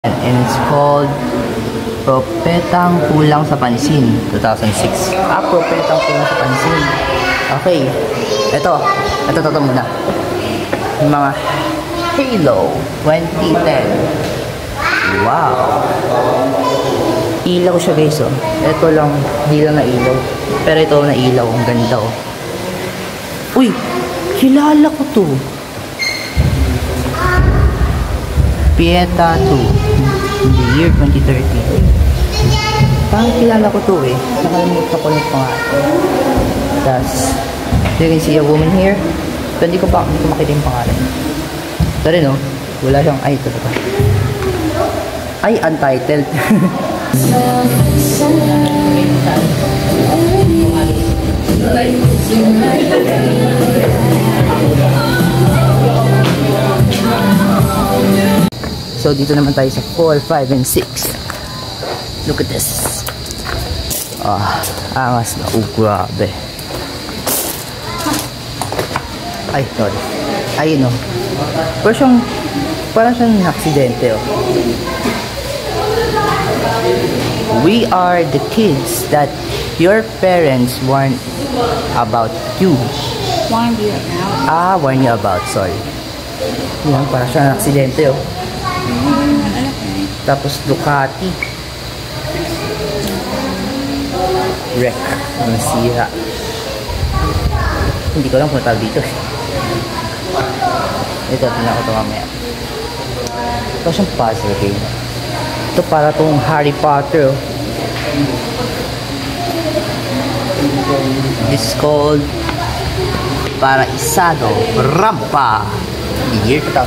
and it's called Propetang Kulang sa Pansin 2006. Propetang Kulang sa Pansin. Okay, ito muna yung mga Halo 2010. Wow, ilaw siya guys. Ito lang, hindi lang na ilaw, pero ito na ilaw, ang ganda. Uy, kilala ko to. Pieta 2 in the year 2030. Parang kilala ko to nakalimutan ko yung pangalan. That's, you can see a woman here, pero hindi ko makita yung pangalan. Ito rin wala siyang, ito ba? Ay, untitled. So, dito naman tayo sa 4, 5, and 6. Look at this. Angas na. Grabe. Ay, sorry. Ayun parang siyang aksidente We are the kids that your parents warned about you. Warned you about? Warned you about. Sorry. Yan, parang siyang aksidente Tapos Ducati wreck, nasira. Hindi ko lang kung tawag dito. Ito, tingnan ko ito mamaya. Ito siyang puzzle game. Ito para itong Harry Potter. This is called Paraisado Rampa, the year 2004.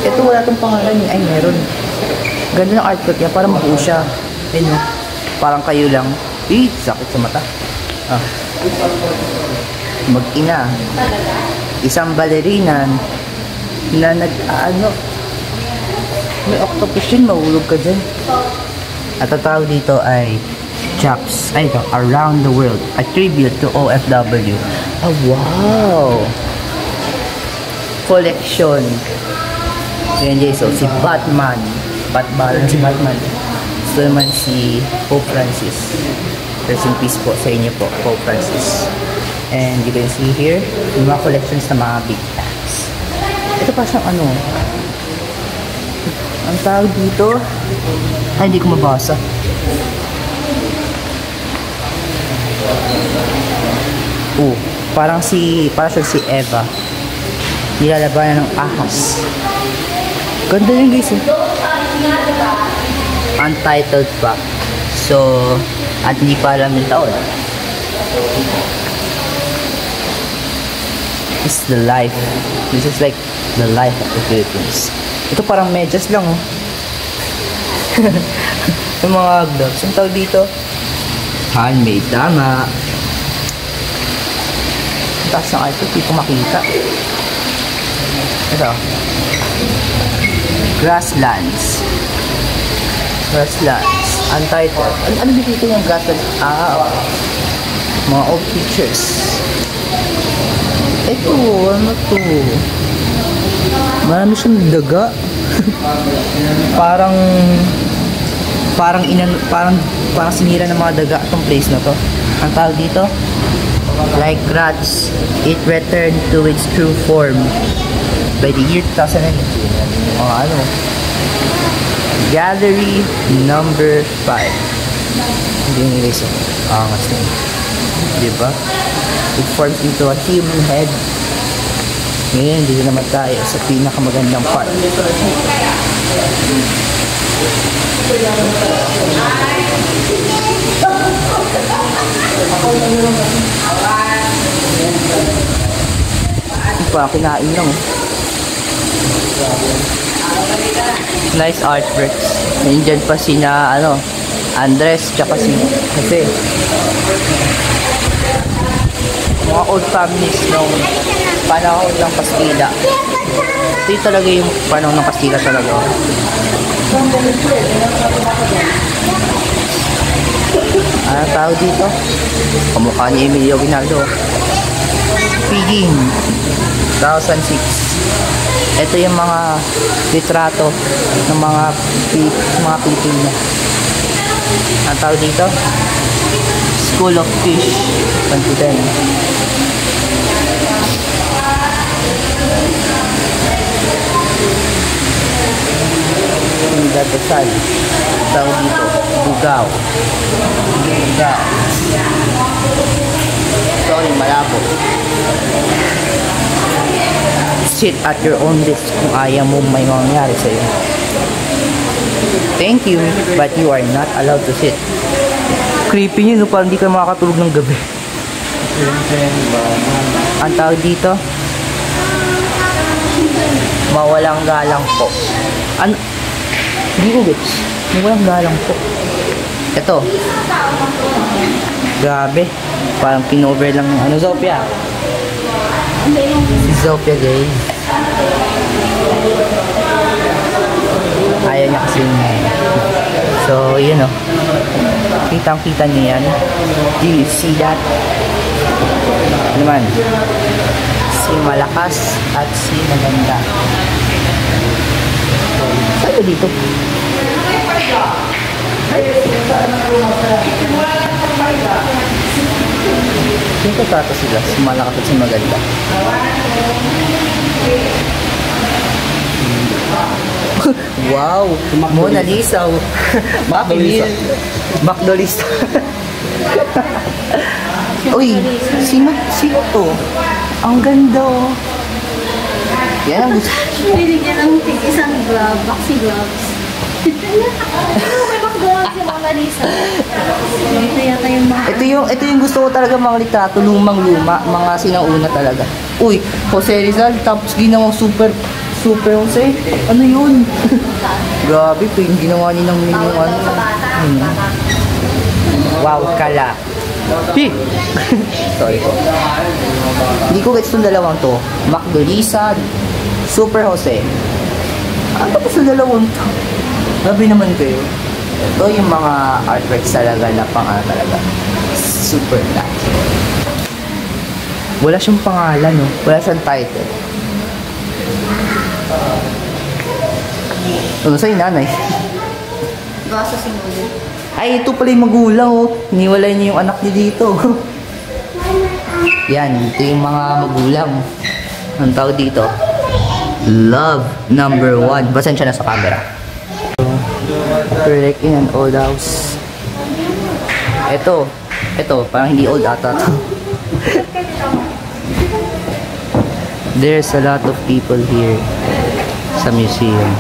Ito wala itong pangalan ay meron. Ganda ng artwork niya, parang mabuo siya. Ayun parang kayo lang. Sakit sa mata. Mag-ina, isang ballerina na may octopus yun, mahulog ka dyan. At ang tawag dito ay Chaps. Ay ito, Around the World, a tribute to OFW. Wow, collection. Yan guys, si Batman. Ito naman si Pope Francis. Rest in peace po sa inyo po, Pope Francis. And you can see here, yung mga collections na mga big bags. Ito pa siyang ang tawag dito, ay hindi ko mabasa. Parang siya si Eva. Nilalabanan ng ahas. Ganda yun guys Untitled pa. So, at hindi pa alam yung taon. This is the life. This is like the life of the Philippines. Ito parang medyas lang yung mga gloves. Ang tawag dito? Handmade. Tama. Ang taas ng ito, hindi ko makita. Ito. Grasslands. Untitled. Ano dito yung grasslands? Mga old pictures. Ito, ano to? Marami siyang daga. parang sinira ng mga daga itong place na to. Ang tawag dito, like rats, it returned to its true form by the year 2009. Gallery number 5. Hindi yung erase angas na diba? It forms into a human head. Ngayon, dito naman tayo sa pinakamagandang part. Kinain lang. Nice artworks. Nandiyan pa Andres, tsaka si Jose. Mga old families nung panahon ng Kastila. Ito yung talaga yung panahon ng Kastila talaga. Ano tawag dito? Kamukha ni Emilio Ginaldo. Piging 2006. Ito yung mga litrato ng mga Pilipino. Ang tawag dito? School of Fish. 2010. Yung dadasal. Tawag dito. Bugaw. Bugaw. Sorry, malabo. Sit at your own risk kung ayaw mo may mangyari sa'yo. Thank you, but you are not allowed to sit. Creepy yun, no? Parang hindi ka makakatulog ng gabi. Ang tawag dito? Mawalang galang po. Ano? Hindi ko gets. Mawalang galang po. Ito. Grabe. Parang pinover lang. Ano, Zopia? Si Zopia, guys. Ayaw niya kasi. So, yun o. Kitang-kita niyo yan. Do you see that? Ano man? Si malakas at si maganda. Saan dito? Dito tato sila. Si malakas at si maganda. Wow! Mona Lisa! Macdolista. Uy! Sino to? Ang ganda oh! Yan ang gusto. Binigyan ng isang glove, boxy gloves. May box gloves yung Mona Lisa. Ito yata yung mga... Ito yung gusto ko talaga mga litrato, lumang-luma, mga sinauna talaga. Uy! Jose Rizal, tapos ginawang super Jose. Ano yun? Grabe po yung ginawa niya ng minuan. Wow, kala. Sorry po. Hindi ko gets itong dalawang to. Macdolisa, Super Jose. Ano ba sa dalawang to? Grabe naman kayo. Ito yung mga artworks talaga na talaga. Super nice. Wala siyang pangalan, no? Wala siyang title. Ano sa'yo, nanay? Basa si Muli. Ay, ito pala yung magulang, oh. Iniwalay niya yung anak niya dito. Yan, ito yung mga magulang. Ang tawag dito? Love number 1. Pasensya na sa camera. We're like in an old house. Ito, parang hindi old ata to. There's a lot of people here sa museum.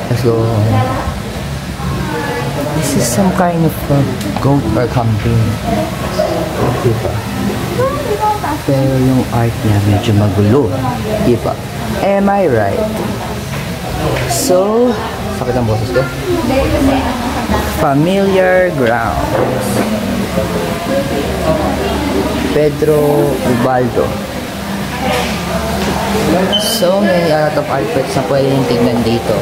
Let's go. This is some kind of goat or campaign. Diba? Pero yung art niya medyo magulo. Diba? Am I right? So, sakit ang boses ko. Familiar grounds. Pedro Ubaldo. So many a lot of artworks na pwede yung tignan dito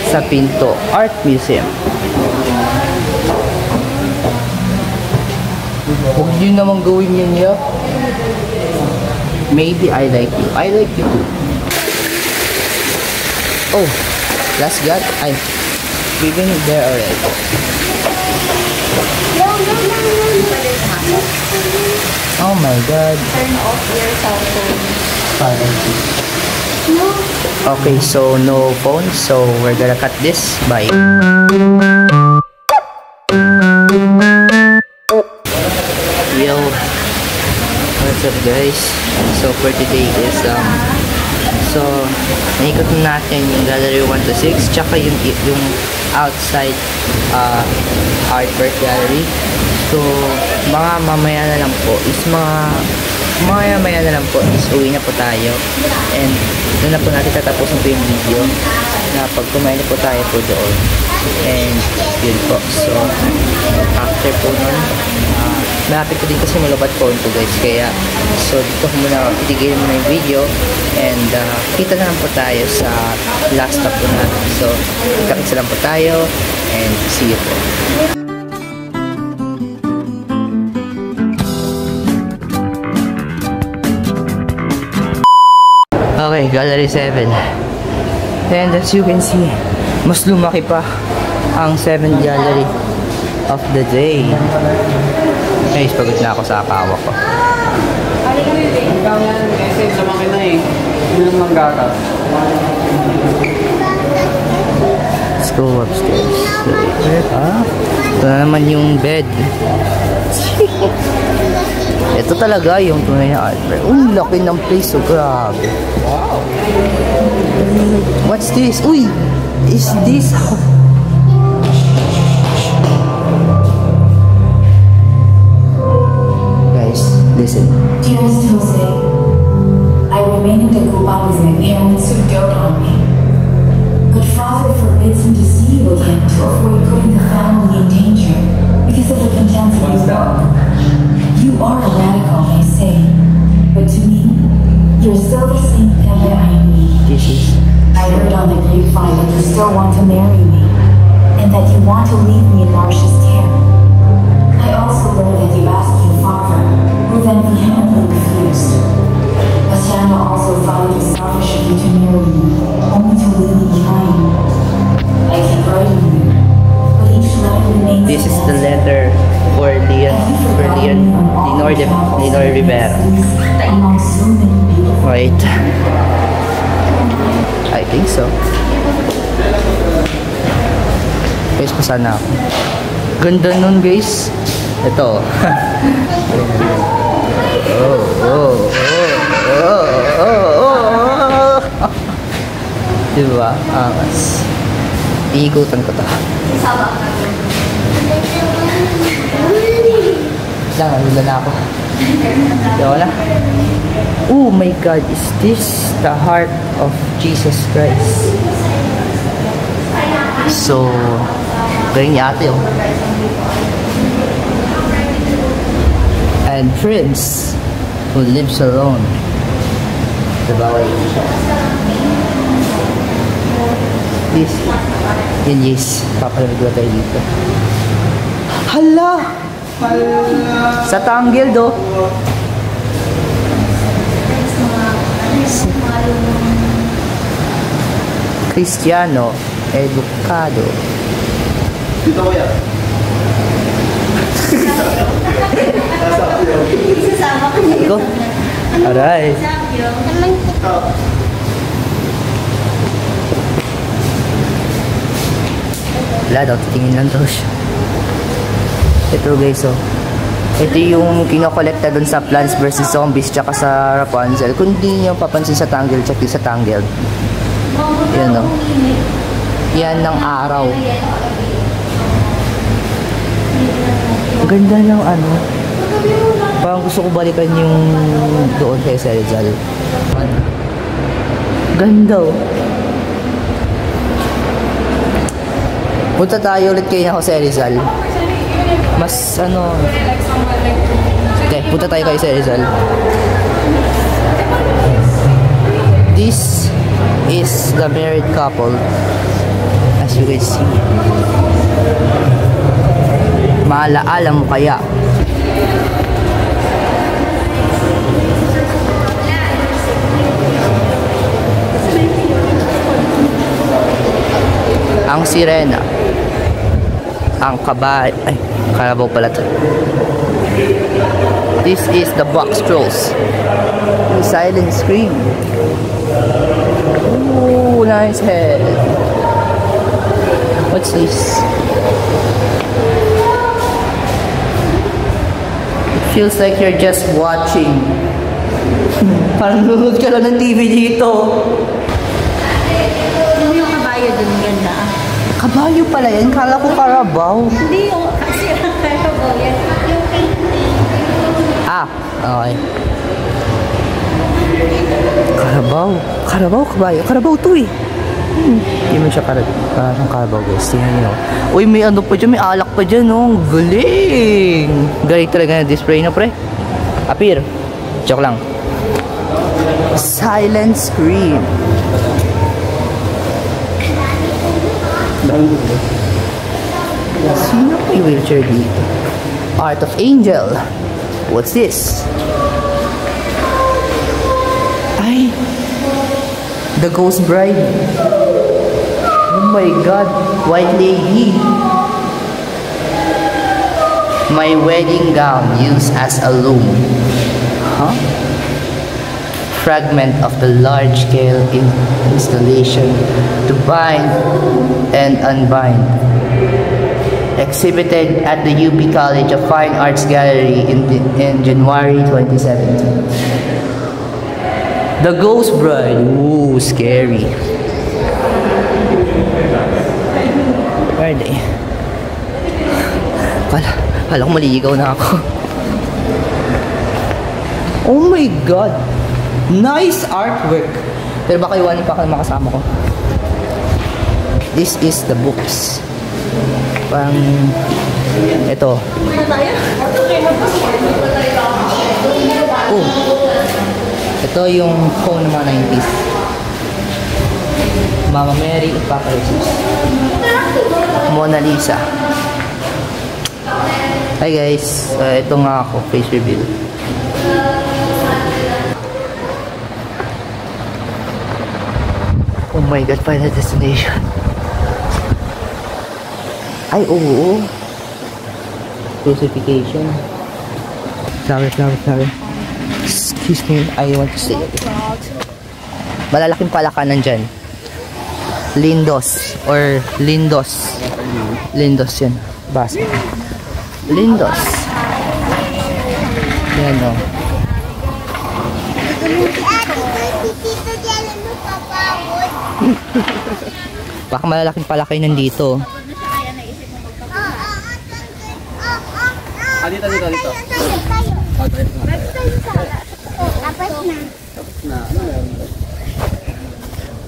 sa Pinto Art Museum. Huwag nyo namang gawin yun niya. Maybe I like you. I like you too. Oh, last God. We've been there already. Oh my God. Turn off your cell phone. Okay, so no phone. So we're gonna cut this. Bye. Yo, what's up guys? So for today is so naikot natin yung gallery 1 to 6 tsaka yung outside artwork gallery. So mga mamaya na lang po is uwi na po tayo, and doon na po natin tatapusin po yung video na pag kumain na po tayo po doon, and yun po. So after po nun, malapit ko din kasi malabat po ito guys, kaya so dito ko muna itigil muna yung video, and kita na lang po tayo sa last stop po natin. So ikakita lang po tayo, and see you po. Gallery 7. And as you can see, mas lumaki pa ang 7th gallery of the day. Guys, pagod na ako sa akawa ko. Ikaw yan, kasi sa makina eh. Yun ang gata. Let's go upstairs. Ito na naman yung bed. Ito talaga yung tunay na art. Uy, laki ng place. So, grabe. Wow. What's this? Uy! Is this... Guys, listen. Dearest Jose, I remain in Taguba with my parents who dote on me. But Father forbids me to see you again to avoid putting the family in danger because of the contents of his work. You are a radical, they say, but to me, you're still the same Pepe I need. I heard on the grapevine that you still want to marry me, and that you want to leave me in Marcia's care. I also learned that you asked your father, who then vehemently refused. Asiano also found it selfish of you to marry me, only to leave me behind. I keep writing you, but each letter remains. This is the letter for Leonor Rivera. Right. I think so. Guys, pasana ako. Ganda nun, guys. Ito. Diba? Angas. Iikutan ko to. Wala na ako. Wala. Oh my God, is this the heart of Jesus Christ? So, galing niya ate, oh. And Prince, who lives alone. Diba? This, yun yes, papalamig ko tayo dito. Hala! Sa Tanggil do. Cristiano Educado. Dito ko yan. Sasama ko niya. Go. Alright. Wala daw, titingin lang daw siya. Ito guys, oh. Ito yung kinokolekta dun sa Plants vs. Zombies tsaka sa Rapunzel. Kung di nyo papansin sa Tangled, check din sa Tangled. Yan, oh. Yan ng araw. Ang ganda ng ano. Parang gusto ko balikan yung doon kay Rizal. Ganda, oh. Punta tayo ulit kay Jose Rizal. Mas ano. Okay, punta tayo kay Jose Rizal. This is the married couple. As you can see. Maalaala mo kaya. Ang sirena. Ang kabay. Ay, kalabaw pala ito. This is the box trolls. The silent scream. Ooh, nice head. What's this? It feels like you're just watching. Parang nunod ka lang ng TV dito. Yung kabayo dun, ganda. Kabayo pala yan. Kala ko karabaw. Hindi yung kasi ang karabaw yan. Yung Ah, okay. Karabaw. Karabaw, kabayo. Karabaw to eh. Hindi mo siya parang karabaw guys. Tingnan nyo. Uy, may ano pa dyan. May alak pa dyan, oh. Galing. Galing talaga na display na, pre. Appear. Joke lang. Silent scream. Sino may wheelchair dito? Art of Angel. What's this? Ay, The Ghost Bride. Oh my God. White lady. My wedding gown used as a loom. Huh? Fragment of the large-scale installation to bind and unbind. Exhibited at the UP College of Fine Arts Gallery in January 2017. The Ghost Bride. Ooh, scary. Where are they? Kala ko maliligaw na ako. Oh my God! Nice artwork! Pero baka iwanin pa ako ng makasama ko. This is the books. Parang... Ito. Oh! Ito yung phone ng mga 90s. Mama Mary at Papa Jesus. Mona Lisa. Hi guys, ito nga ako, face reveal. Oh my God, final destination. Ay, oo. Crucifixion. Flower. Excuse me, I want to say it. Malalaking palakanan dyan. Lindos or Lindos. Lindos yan. Basa. Lindos. Yan o. Baka malalaking palakay nandito. Dito.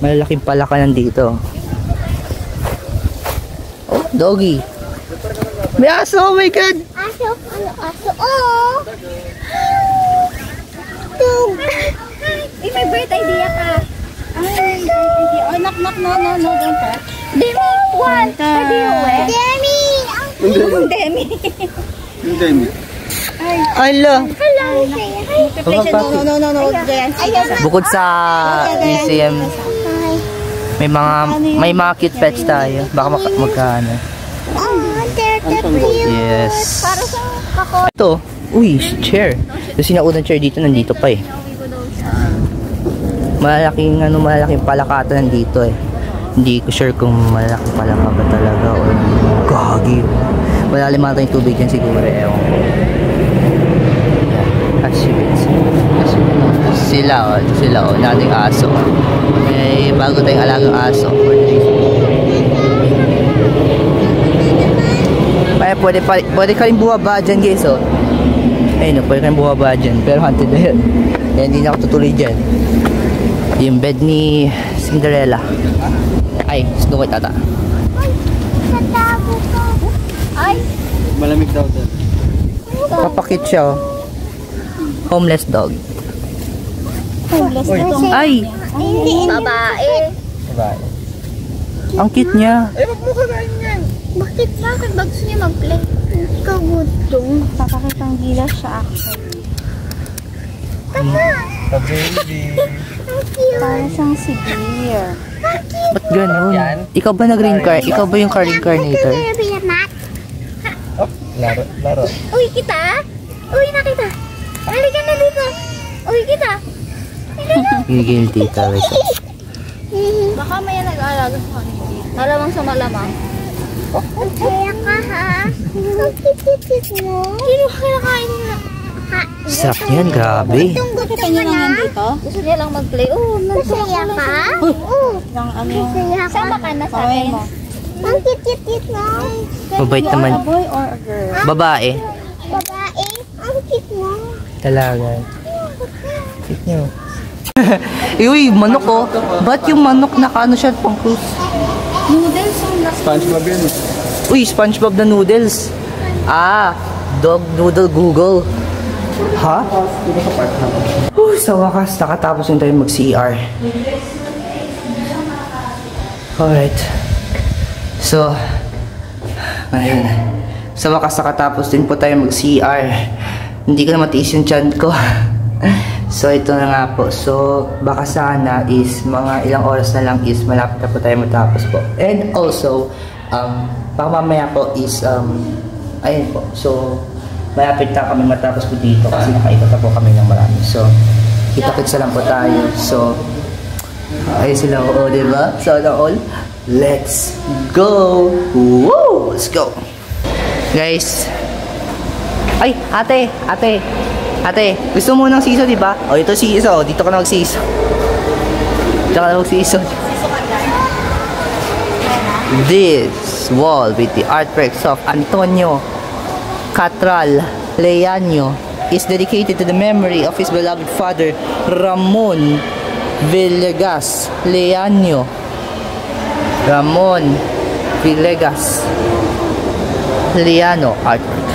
Malalaking palakay nandito. Oh, doggy. May aso, oh my God! Aso? Ano aso? Oh! Eh, may birth idea ka. Ay, oh, knock. No, don't touch. Demi, one. Sabi mo eh. Demi! Demi. Ala! Hello, no. Bukod sa museum, may mga cute pets tayo. Baka magkaano. Yes. Ito. Uy, chair. Yung sinaunang chair dito, nandito pa eh. Malaking palakatan nandito eh. Hindi ko sure kung malaking palaka ba talaga o gagi. Malalim ata yung tubig yan siguro. Ewan ko. As you can see. Sila o. Nating aso. May bago tayong alagang aso. Kaya pwede ka rin buwaba dyan guys oh. Ayun o, pwede ka rin buwaba dyan. Pero haunted na yun. Kaya hindi na ako tutuloy dyan. Yung bed ni Cinderella. Ay, Snow White ata. Ay! Malamig daw doon. Papakit siya oh. Homeless dog. Homeless dog. Ay! Babae. Ang cute niya. Ay, wag mo kakain yan. Bakit? Bakit ba gusto niya mag-play? Ikaw gusto. Papakitang gilas siya actually. Baby. Parang siyang si Beer. Ba't ganun? Ikaw ba nag-reincarnate? Ikaw ba yung reincarnator? Laro. Uy, kita? Uy, nakita. Halika na dito. Uy, kita. Guilty talaga. Baka may nag-aalaga sa kanila. Malamang sa malamang. Ang saya ka ha. Ang kit-kit mo. Sino kinakain nila? Sarap yan, grabe. Gusto niya lang dito? Gusto niya lang mag-play. Oo, masaya ka? Oo. Saan ba ka na sa akin? Ang kit-kit mo. Mabait naman. A boy or a girl? Babae. Babae? Ang cute mo. Talaga. Cute niyo. Uy, manok oh. Ba't yung manok nakaano siya pang cruise? Noodles ang last. SpongeBob yan. Uy, SpongeBob na noodles. Ah, dog noodle Google. Ha? Sa wakas, nakatapos din tayo mag-CR. Alright. So, ayun. Sa wakas, nakatapos din po tayo mag-CR. Hindi ko na matiis yung tiyan ko. So ito na nga po. So baka sana is mga ilang oras na lang is malapit na po tayo matapos po. And also, baka mamaya po is, ayun po. So malapit na kami matapos po dito kasi nakaikot na po kami ng marami. So kita-kitsa lang po tayo. So ayun sila, oo, diba? So all, let's go! Woo! Let's go! Guys, ay, ate, gusto mo ng siso, di ba? O, ito siso. Dito ka na magsiso. This wall with the artworks of Antonio Catral Leaño is dedicated to the memory of his beloved father, Ramon Villegas Leaño. Ramon Villegas Leaño artwork.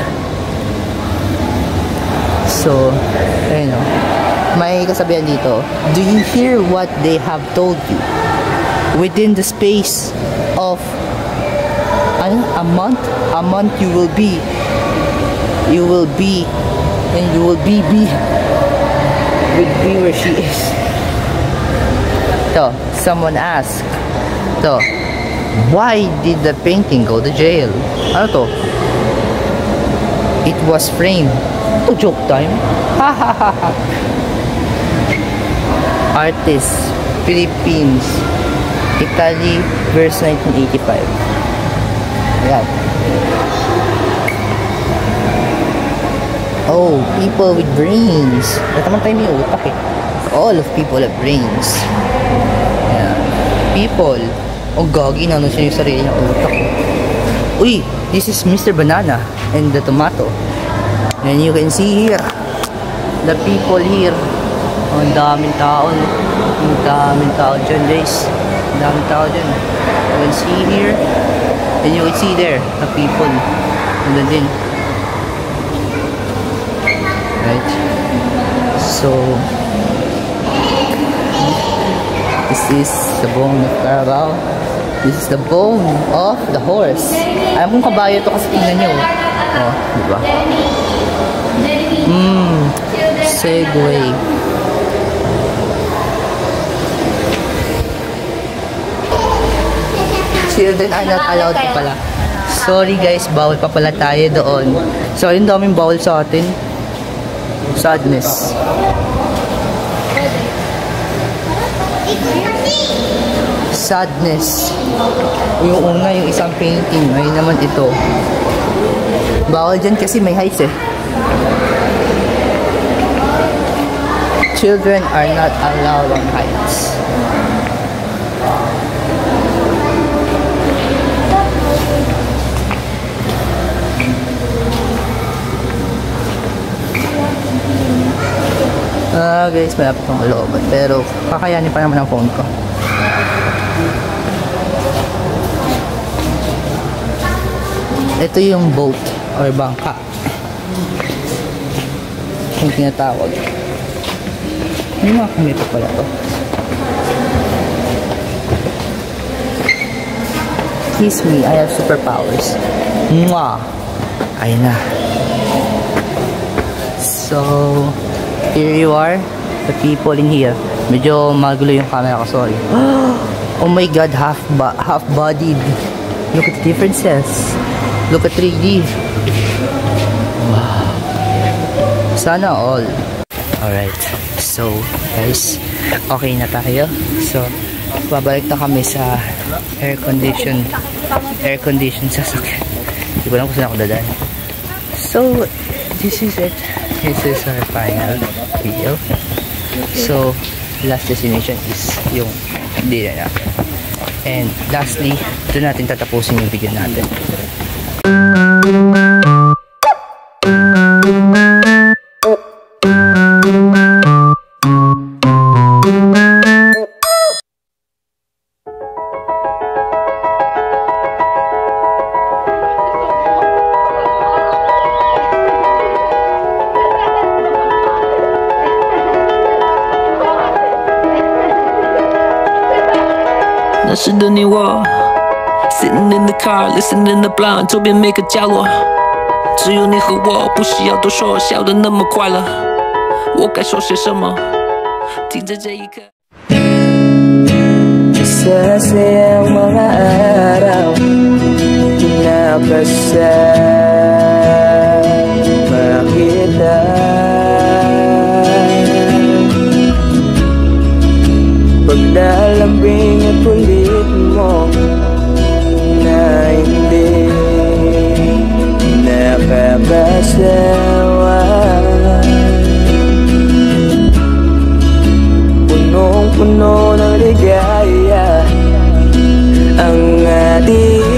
So, ayun o. May kasabihan dito. Do you hear what they have told you? Within the space of a month you will be with me where she is. So, someone asked, so, why did the painting go to jail? Ano to? It was framed. To joke time. Ha ha ha ha. Artist, Philippines, Italy, verse 1985. Ayan. Oh, people with brains. Ito naman tayo may utak eh. All of people have brains. Ayan. People. Oh, gagi na siya yung sarili ng utak. Uy, this is Mr. Banana and the tomato. And you can see here the people here. Oh, ang daming tao, no? Ang daming tao dyan, guys. Ang daming tao dyan. You can see here, and you can see there the people. And then right. So this is the bone of Carabao. This is the bone of the horse. Alam kong kabayo to kasi tingnan nyo. Oh, diba? Segway. Children are not allowed pa pala. Sorry guys, bawal pa pala tayo doon. So, yung daming bawal sa atin. Sadness. Sadness. Yung una, yung isang painting. Ngayon naman ito. Bawal dyan kasi may heights eh. Children are not allowed on heights. Guys, malapit akong looban. Pero kakayanin pa naman ang phone ko. Ito yung boat or bangka. Yung tinatawag. May mga kumita pala to. Kiss me, I have superpowers. Mwah! Ayun na. So, here you are. The people in here. Medyo magulo yung camera ko, sorry. Oh my god, half-bodied. Look at the differences. Look at 3D. Wow. Sana all. Alright. So, guys, okay na tayo. So, babalik na kami sa air condition sasakyan. Hindi ko lang kung saan ako dadaan. So, this is it. This is our final video. So, last destination is yung dinner na. And lastly, doon natin tatapusin yung video natin. Sitting in the car, listening to Blunt， 周边每个角落，只有你和我，不需要多说，笑得那么快乐。我该说些什么？听着这一刻。 Sasayang mga araw na kasama kita. Paglalambing at ulit mo na hindi nakakasawa. Punong-puno ng ligaya ang ating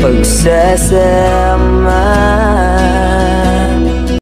pagsasama.